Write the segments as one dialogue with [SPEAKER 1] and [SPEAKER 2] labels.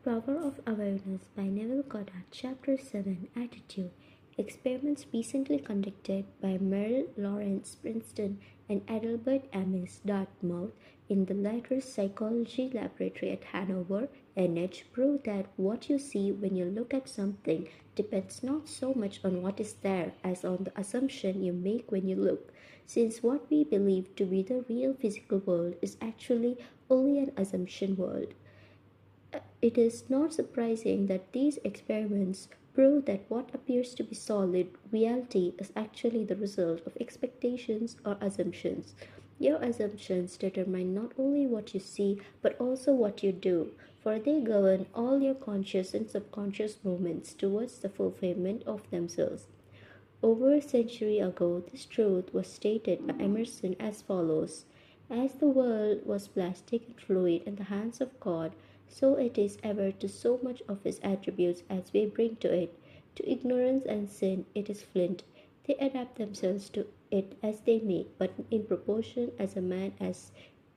[SPEAKER 1] Power of Awareness by Neville Goddard, Chapter 7 Attitude. Experiments recently conducted by Merrill Lawrence, Princeton, and Adelbert Ames, Dartmouth, in the Latter's Psychology Laboratory at Hanover, NH, prove that what you see when you look at something depends not so much on what is there as on the assumption you make when you look, since what we believe to be the real physical world is actually only an assumption world. It is not surprising that these experiments prove that what appears to be solid reality is actually the result of expectations or assumptions. Your assumptions determine not only what you see but also what you do, for they govern all your conscious and subconscious movements towards the fulfillment of themselves. Over a century ago, this truth was stated by Emerson as follows: as the world was plastic and fluid in the hands of God, so it is ever to so much of his attributes as we bring to it. To ignorance and sin it is flint. They adapt themselves to it as they may, but in proportion as a man has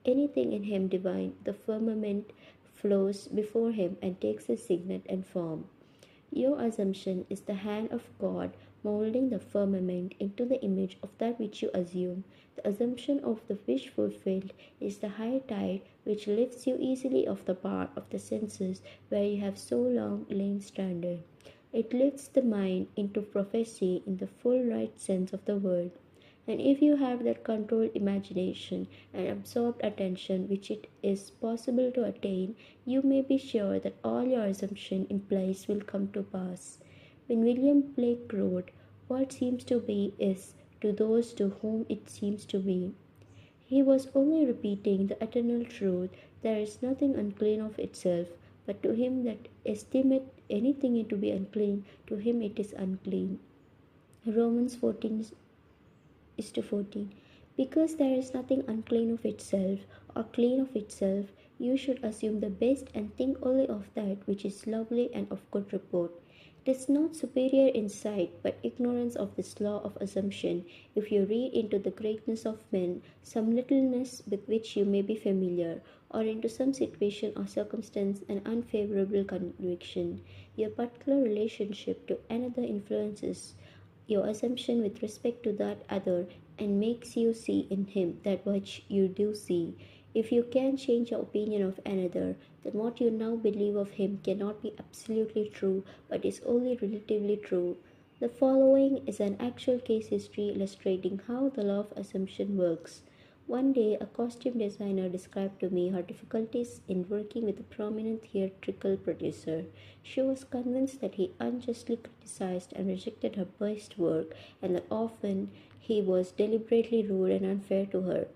[SPEAKER 1] anything in him divine, the firmament flows before him and takes his signet and form. Your assumption is the hand of God moulding the firmament into the image of that which you assume. The assumption of the wish fulfilled is the high tide which lifts you easily off the bar of the senses where you have so long lain stranded. It lifts the mind into prophecy in the full right sense of the word. And if you have that controlled imagination and absorbed attention which it is possible to attain, you may be sure that all your assumption implies will come to pass. When William Blake wrote, "What seems to be is to those to whom it seems to be," he was only repeating the eternal truth: there is nothing unclean of itself, but to him that estimate anything to be unclean, to him it is unclean. Romans 14:14. Because there is nothing unclean of itself, or clean of itself, you should assume the best and think only of that which is lovely and of good report. It is not superior insight, but ignorance of this law of assumption, if you read into the greatness of men some littleness with which you may be familiar, or into some situation or circumstance an unfavorable conviction. Your particular relationship to another influences your assumption with respect to that other and makes you see in him that which you do see. If you can change your opinion of another, then what you now believe of him cannot be absolutely true, but is only relatively true. The following is an actual case history illustrating how the law of assumption works. One day, a costume designer described to me her difficulties in working with a prominent theatrical producer. She was convinced that he unjustly criticized and rejected her best work, and that often he was deliberately rude and unfair to her.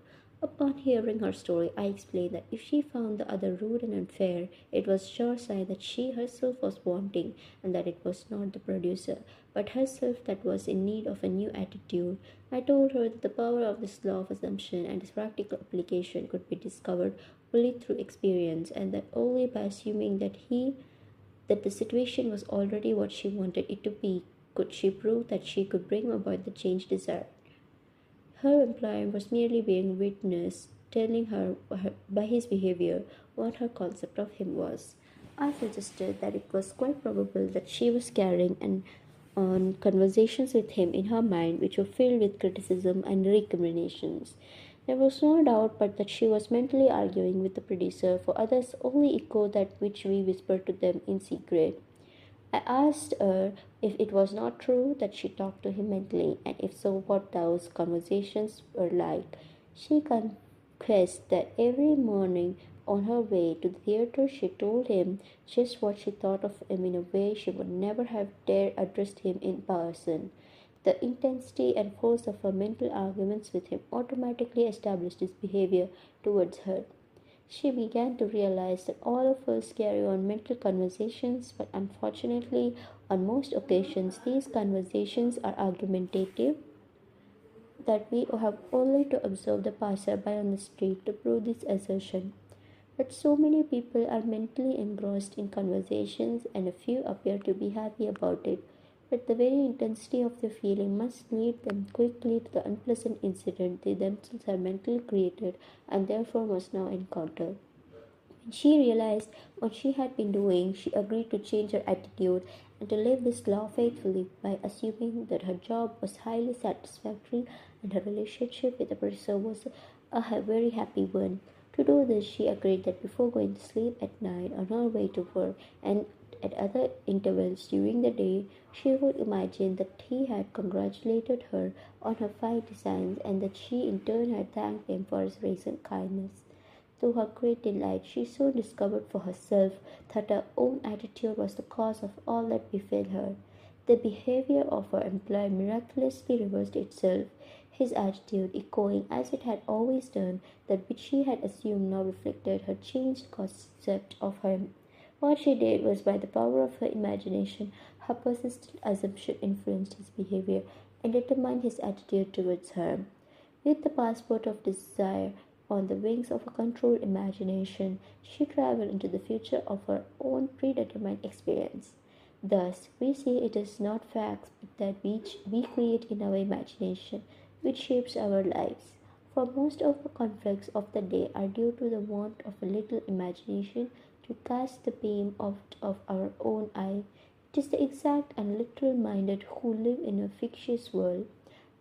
[SPEAKER 1] Upon hearing her story, I explained that if she found the other rude and unfair, it was sure sign that she herself was wanting, and that it was not the producer, but herself that was in need of a new attitude. I told her that the power of this law of assumption and its practical application could be discovered only through experience, and that only by assuming that the situation was already what she wanted it to be could she prove that she could bring about the change desired. Her employer was merely being witness, telling her by his behavior what her concept of him was. I suggested that it was quite probable that she was on conversations with him in her mind which were filled with criticism and recriminations. There was no doubt but that she was mentally arguing with the producer, for others only echo that which we whisper to them in secret. I asked her if it was not true that she talked to him mentally, and if so, what those conversations were like. She confessed that every morning on her way to the theater she told him just what she thought of him in a way she would never have dared address him in person. The intensity and force of her mental arguments with him automatically established his behavior towards her. She began to realize that all of us carry on mental conversations, but unfortunately, on most occasions, these conversations are argumentative, that we have only to observe the passer-by on the street to prove this assertion. But so many people are mentally engrossed in conversations, and a few appear to be happy about it. But the very intensity of their feeling must lead them quickly to the unpleasant incident they themselves have mentally created and therefore must now encounter. When she realized what she had been doing, she agreed to change her attitude and to live this law faithfully by assuming that her job was highly satisfactory and her relationship with the professor was very happy one. To do this, she agreed that before going to sleep at night on her way to work and at other intervals during the day, she would imagine that he had congratulated her on her fine designs and that she in turn had thanked him for his recent kindness. To her great delight, she soon discovered for herself that her own attitude was the cause of all that befell her. The behavior of her employer miraculously reversed itself, his attitude echoing as it had always done that which she had assumed now reflected her changed concept of him. What she did was by the power of her imagination, her persistent assumption influenced his behavior and determined his attitude towards her. With the passport of desire on the wings of a controlled imagination, she traveled into the future of her own predetermined experience. Thus, we see it is not facts but that which we create in our imagination which shapes our lives. For most of the conflicts of the day are due to the want of a little imagination to cast the beam out of our own eye. It is the exact and literal minded who live in a fictitious world.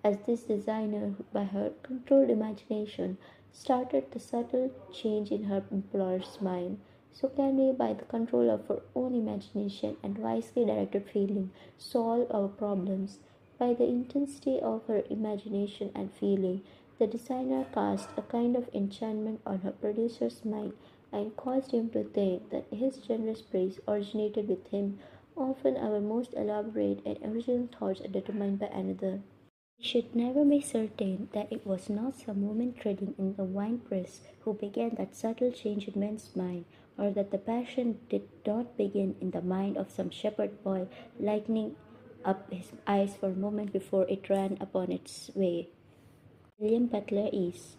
[SPEAKER 1] As this designer, by her controlled imagination, started the subtle change in her employer's mind, so can we, by the control of our own imagination and wisely directed feeling, solve our problems. By the intensity of her imagination and feeling, the designer cast a kind of enchantment on her producer's mind and caused him to think that his generous praise originated with him. Often, our most elaborate and original thoughts are determined by another. We should never be certain that it was not some woman trading in the wine press who began that subtle change in men's mind, or that the passion did not begin in the mind of some shepherd boy, lightening up his eyes for a moment before it ran upon its way. William Butler Yeats.